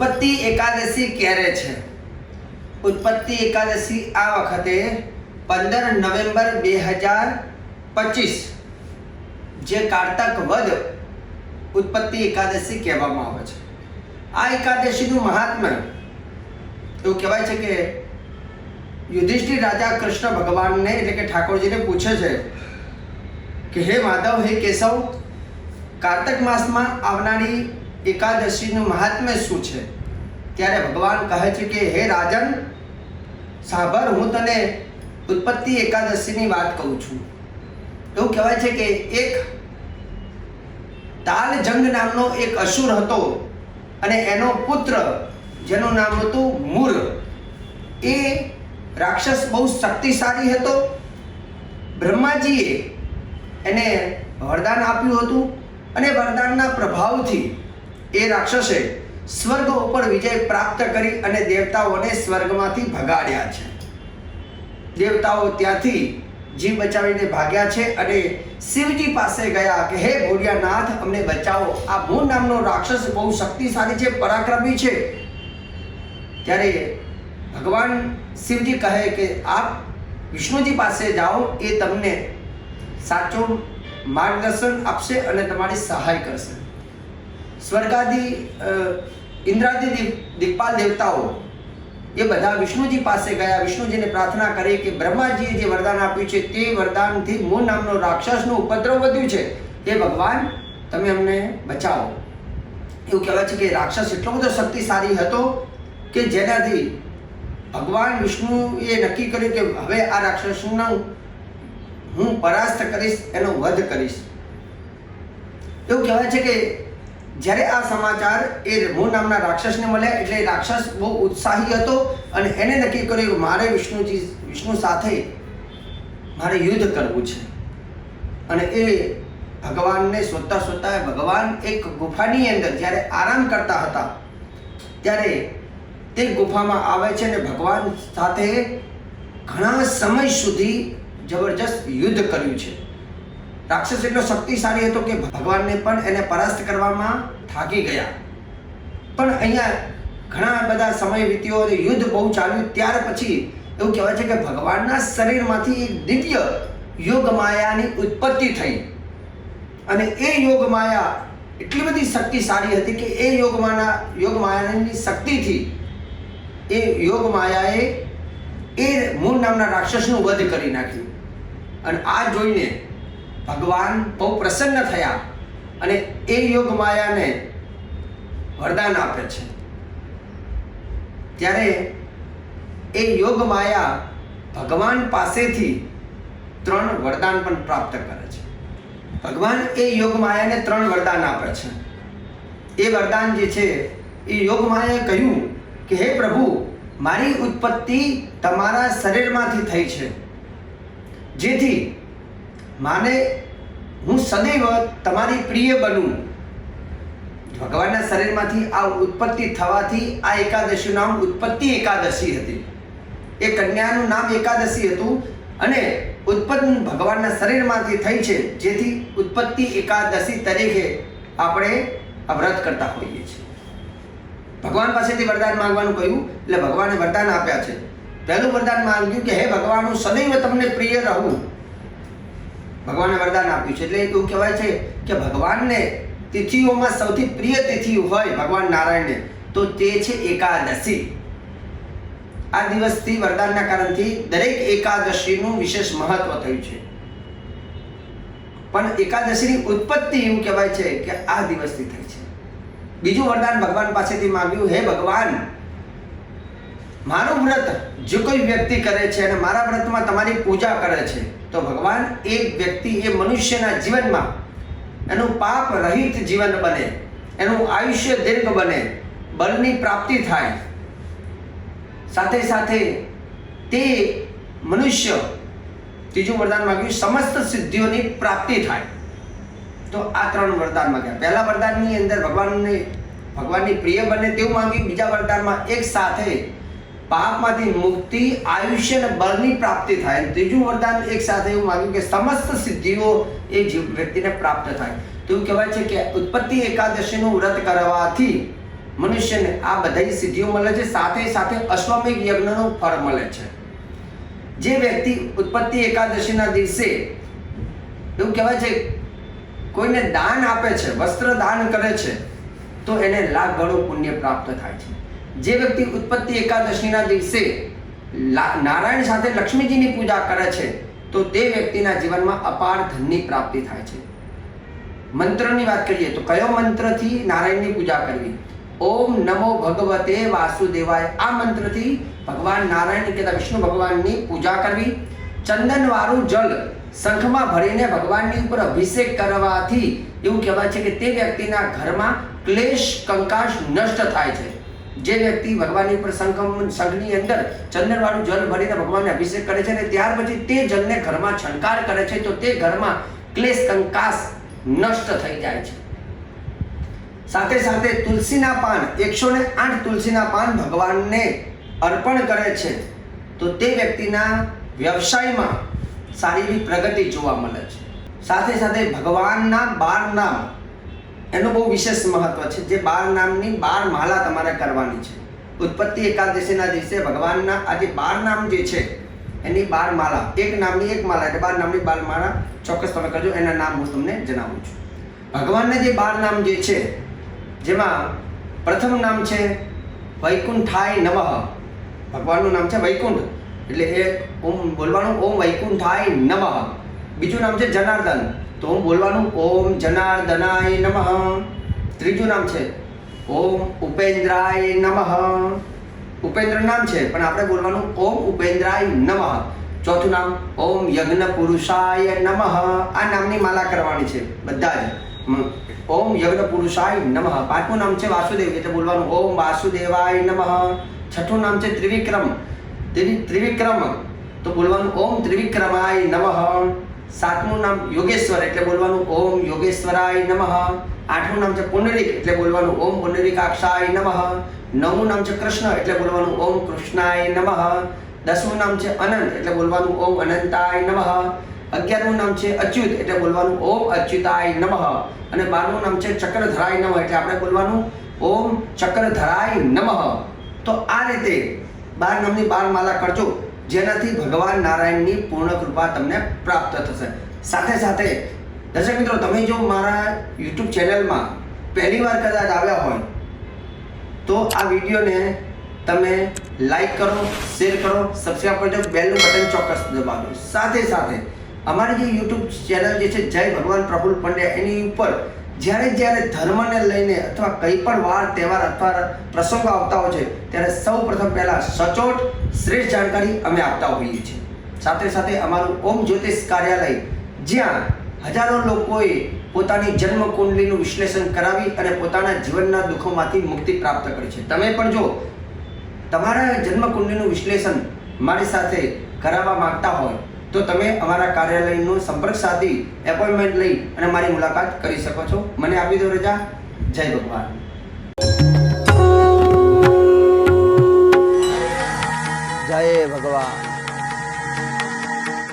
ઉત્પત્તિ એકાદશી ક્યારે છે? ઉત્પત્તિ એકાદશી આ વખતે 15 નવેમ્બર 2025 જે કારતક વદ ઉત્પત્તિ એકાદશી કહેવામાં આવે છે. આ એકાદશીનું મહાત્મ્ય એવું કહેવાય છે કે યુધિષ્ઠિર રાજા કૃષ્ણ ભગવાનને એટલે કે ઠાકોરજીને પૂછે છે કે હે માધવ, હે કેશવ, કારતક માસમાં આવનારી એકાદશીનું મહાત્મ્ય શું છે? ત્યારે ભગવાન કહે છે કે હે રાજન, સાંભળ, હું તને ઉત્પત્તિ એકાદશીની વાત કહું છું. એવું કહેવાય છે કે એક તાલજંગ નામનો એક અસુર હતો અને એનો પુત્ર જેનું નામ હતું મૂર, એ રાક્ષસ બહુ શક્તિશાળી હતો. બ્રહ્માજીએ એને વરદાન આપ્યું હતું અને વરદાનના પ્રભાવથી એ રાક્ષસે સ્વર્ગ ઉપર વિજય પ્રાપ્ત કરી અને દેવતાઓને સ્વર્ગમાંથી ભગાડ્યા છે. દેવતાઓ ત્યાંથી જીવ બચાવીને ભાગ્યા છે અને શિવજી પાસે ગયા કે હે ભોળિયાનાથ, અમને બચાવો, આ મૂળ નામનો રાક્ષસ બહુ શક્તિશાળી છે, પરાક્રમી છે. ત્યારે ભગવાન શિવજી કહે કે આપ વિષ્ણુજી પાસે જાઓ, એ તમને સાચું માર્ગદર્શન આપશે અને તમારી સહાય કરશે. સ્વર્ગાદી ઇન્દ્રાદિ દિક્પાલ દેવતાઓ એ બધા વિષ્ણુજી પાસે ગયા, વિષ્ણુજીને પ્રાર્થના કરી કે બ્રહ્માજીએ જે વરદાન આપ્યું છે તે વરદાનથી મૂળ નામનો રાક્ષસનો ઉપદ્રવ વધ્યું છે, એ ભગવાન તમે અમને બચાવો. એવું કહેવાય છે કે રાક્ષસ એટલો બધો શક્તિશાળી હતો કે જેનાથી ભગવાન વિષ્ણુએ નક્કી કર્યું કે હવે આ રાક્ષસનો હું પરાસ્ત કરીશ, એનો વધ કરીશ. એવું કહેવાય છે કે જ્યારે આ સમાચાર એ મૂળ નામના રાક્ષસને મળ્યા એટલે રાક્ષસ બહુ ઉત્સાહી હતો અને એને નક્કી કર્યું કે મારે વિષ્ણુ સાથે મારે યુદ્ધ કરવું છે. અને એ ભગવાનને શોધતા ભગવાન એક ગુફાની અંદર જ્યારે આરામ કરતા હતા ત્યારે તે ગુફામાં આવે છે અને ભગવાન સાથે ઘણા સમય સુધી જબરજસ્ત યુદ્ધ કર્યું છે. રાક્ષસ એટલો શક્તિશાળી હતો કે ભગવાનને પણ એને પરાસ્ત કરવામાં થાકી ગયા. પણ અહીંયા ઘણા બધા સમય વીત્યો અને યુદ્ધ બહુ ચાલ્યું. ત્યાર પછી એવું કહેવાય છે કે ભગવાનના શરીરમાંથી એક દિવ્ય યોગ માયાની ઉત્પત્તિ થઈ અને એ યોગ માયા એટલી બધી શક્તિશાળી હતી કે એ યોગ માયાની શક્તિથી એ યોગ માયાએ એ મૂળ નામના રાક્ષસનું વધ કરી નાખ્યું. અને આ જોઈને ભગવાન બહુ પ્રસન્ન થયા અને એ યોગ માયાને વરદાન આપે છે. ત્યારે એ યોગ માયા ભગવાન પાસેથી 3 વરદાન પણ પ્રાપ્ત કરે છે. ભગવાન એ યોગ માયાને 3 વરદાન આપે છે. એ વરદાન જે છે એ યોગ માયાએ કહ્યું કે હે પ્રભુ, મારી ઉત્પત્તિ તમારા શરીરમાંથી થઈ છે, જેથી માને હું સદૈવ તમારી પ્રિય બનું. ભગવાનના શરીરમાંથી આ ઉત્પત્તિ થવાથી આ એકાદશીનું નામ ઉત્પત્તિ એકાદશી હતી. એ કન્યાનું નામ એકાદશી હતું અને ઉત્પન્ન ભગવાનના શરીરમાંથી થઈ છે, જેથી ઉત્પત્તિ એકાદશી તરીકે આપણે આ વ્રત કરતા હોઈએ છીએ. ભગવાન પાસેથી વરદાન માંગવાનું કહ્યું એટલે ભગવાને વરદાન આપ્યા છે. પહેલું વરદાન માંગ્યું કે હે ભગવાન, હું સદૈવ તમને પ્રિય રહું. ભગવાને વરદાન આપ્યું છે. એટલે એવું કહેવાય છે કે ભગવાનને તિથિઓમાં સૌથી પ્રિય તિથિ હોય ભગવાન નારાયણને તો તે છે એકાદશી. આ દિવસથી વરદાનના કારણથી દરેક એકાદશીનું વિશેષ મહત્વ થયું છે. પણ એકાદશીની ઉત્પત્તિ એવું કહેવાય છે કે આ દિવસથી થઈ છે. બીજું વરદાન ભગવાન પાસેથી માંગ્યું, હે ભગવાન, મારું વ્રત જે કોઈ વ્યક્તિ કરે છે અને મારા વ્રતમાં તમારી પૂજા કરે છે તો ભગવાન એ વ્યક્તિ એ મનુષ્યના જીવનમાં એનું પાપ રહિત જીવન બને, એનું આયુષ્ય દીર્ઘ બને, બળની પ્રાપ્તિ થાય, સાથે સાથે તે મનુષ્ય, ત્રીજું વરદાન માંગ્યું, સમસ્ત સિદ્ધિઓની પ્રાપ્તિ થાય. તો આ 3 વરદાન માંગ્યા. પહેલા વરદાનની અંદર ભગવાનની પ્રિય બને તેવું માંગ્યું. બીજા વરદાનમાં એક સાથે પાપમાંથી મુક્તિ, આયુષ્ય અને બળની પ્રાપ્તિ થાય. ત્રીજું વરદાન એક સાથે એવું માંગ્યું કે સમસ્ત સિદ્ધિઓ એ વ્યક્તિને પ્રાપ્ત થાય. તો એવું કહેવાય છે કે ઉત્પત્તિ એકાદશીનું વ્રત કરવાથી મનુષ્યને આ બધી સિદ્ધિઓ મળે છે, સાથે સાથે અશ્વમેઘ યજ્ઞનું ફળ મળે છે. જે વ્યક્તિ ઉત્પત્તિ એકાદશીના દિવસે એવું કહેવાય છે કોઈને દાન આપે છે, વસ્ત્ર દાન કરે છે, તો એને લાખ ગણું પુણ્ય પ્રાપ્ત થાય છે. જે વ્યક્તિ ઉત્પત્તિ એકાદશીના દિવસે નારાયણ સાથે લક્ષ્મીજીની પૂજા કરે છે, તો તે વ્યક્તિના જીવનમાં અપાર ધનની પ્રાપ્તિ થાય છે. મંત્રની વાત કરીએ તો કયો મંત્રથી નારાયણની પૂજા કરવી? ઓમ નમો ભગવતે વાસુદેવાય. આ મંત્રથી ભગવાન નારાયણ કહેતા વિષ્ણુ ભગવાનની પૂજા કરવી. ચંદનવાળું જલ શંખમાં ભરીને ભગવાનની ઉપર અભિષેક કરવાથી એવું કહેવાય છે કે તે વ્યક્તિના ઘરમાં ક્લેશ કંકાશ નષ્ટ થાય છે. જે વ્યક્તિ ભગવાનની ઉપર શંખની અંદર ચંદનવાળું જલ ભરીને ભગવાનને અભિષેક કરે છે અને ત્યાર પછી તે જલને ઘરમાં છંટકાર કરે છે, તો તે ઘરમાં ક્લેશ કંકાશ નષ્ટ થઈ જાય છે. સાથે સાથે તુલસીના પાન 108 તુલસીના પાન ભગવાનને અર્પણ કરે છે, તો તે વ્યક્તિના વ્યવસાયમાં સારી એવી પ્રગતિ જોવા મળે છે. સાથે સાથે ભગવાનના 12 નામ એનું બહુ વિશેષ મહત્વ છે. જે 12 નામની 12 માળા તમારે કરવાની છે. ઉત્પત્તિ એકાદશીના દિવસે ભગવાનના આ જે 12 નામ જે છે એની 12 માળા, એક નામની એક માળા એટલે 12 નામની 12 માળા ચોક્કસ તમે કરજો. એના નામ હું તમને જણાવું છું. ભગવાનના જે 12 નામ જે છે, જેમાં પ્રથમ નામ છે વૈકુંઠાય નમઃ. ભગવાનનું નામ છે વૈકુંઠ એટલે એ ઓમ બોલવાનું ઓમ વૈકુંઠાય નમઃ. બીજું નામ છે જનાર્દન, તો હું બોલવાનું ઓમ જનાર્દનાય નમઃ. ત્રીજું નામ છે ઓમ ઉપેન્દ્રાય નમઃ. ઉપેન્દ્ર નામ છે પણ આપણે બોલવાનું ઓમ ઉપેન્દ્રાય નમઃ. ચોથું નામ ઓમ યજ્ઞ પુરુષાય નમઃ. આ નામની માલા કરવાની છે બધા જ. ઓમ યજ્ઞ પુરુષાય નમઃ. પાંચમું નામ છે વાસુદેવ એટલે બોલવાનું ઓમ વાસુદેવાય નમઃ. છઠ્ઠું નામ છે ત્રિવિક્રમ, ત્રિવિક્રમ તો બોલવાનું ઓમ ત્રિવિક્રમાય નમઃ. સાતમું નામ યોગેશ્વર એટલે બોલવાનું ઓમ યોગેશ્વરાય નમઃ. આઠમું નામ છે પુંડરીક એટલે બોલવાનું ઓમ પુંડરીકાક્ષાય નમઃ. નવમું નામ છે કૃષ્ણ એટલે બોલવાનું ઓમ કૃષ્ણાય નમઃ. દસમું નામ છે અનંત એટલે બોલવાનું ઓમ અનંતાય નમઃ. 11મું નામ છે અચ્યુત એટલે બોલવાનું ઓમ અચ્યુતાય નમઃ. અને 12મું નામ છે ચક્રધરાય નમઃ એટલે આપણે બોલવાનું ઓમ ચક્રધરાય નમઃ. તો આ રીતે 12 નામની 12 માળા કરજો, જેનાથી ભગવાન નારાયણની પૂર્ણ કૃપા તમને પ્રાપ્ત થશે. સાથે સાથે દર્શક મિત્રો, તમે જો મારા યુટ્યુબ ચેનલમાં પહેલી વાર કદાચ આવ્યા હોય તો આ વિડીયોને તમે લાઈક કરો, શેર કરો, સબસ્ક્રાઈબ કરજો, બેલનું બટન ચોક્કસ દબાવજો. સાથે સાથે અમારી જે યુટ્યુબ ચેનલ જે છે જય ભગવાન પ્રફુલ્લ પંડ્યા, એની ઉપર જ્યારે ધર્મને લઈને અથવા કંઈ પણ વાર તહેવાર અથવા પ્રસંગો આવતા હોય છે ત્યારે સૌ પ્રથમ પહેલાં સચોટ શ્રેષ્ઠ જાણકારી અમે આપતા હોઈએ છીએ. સાથે સાથે અમારું ઓમ જ્યોતિષ કાર્યાલય, જ્યાં હજારો લોકોએ પોતાની જન્મ કુંડલીનું વિશ્લેષણ કરાવી અને પોતાના જીવનના દુઃખોમાંથી મુક્તિ પ્રાપ્ત કરી છે. તમે પણ જો તમારા જન્મ કુંડલીનું વિશ્લેષણ મારી સાથે કરાવવા માંગતા હોય તો તમે અમારા કાર્યાલયનો સંપર્ક સાધી એપોઇન્ટમેન્ટ લઈ અને મારી મુલાકાત કરી શકો છો. મને આપી દો રજા. જય ભગવાન. જય ભગવાન.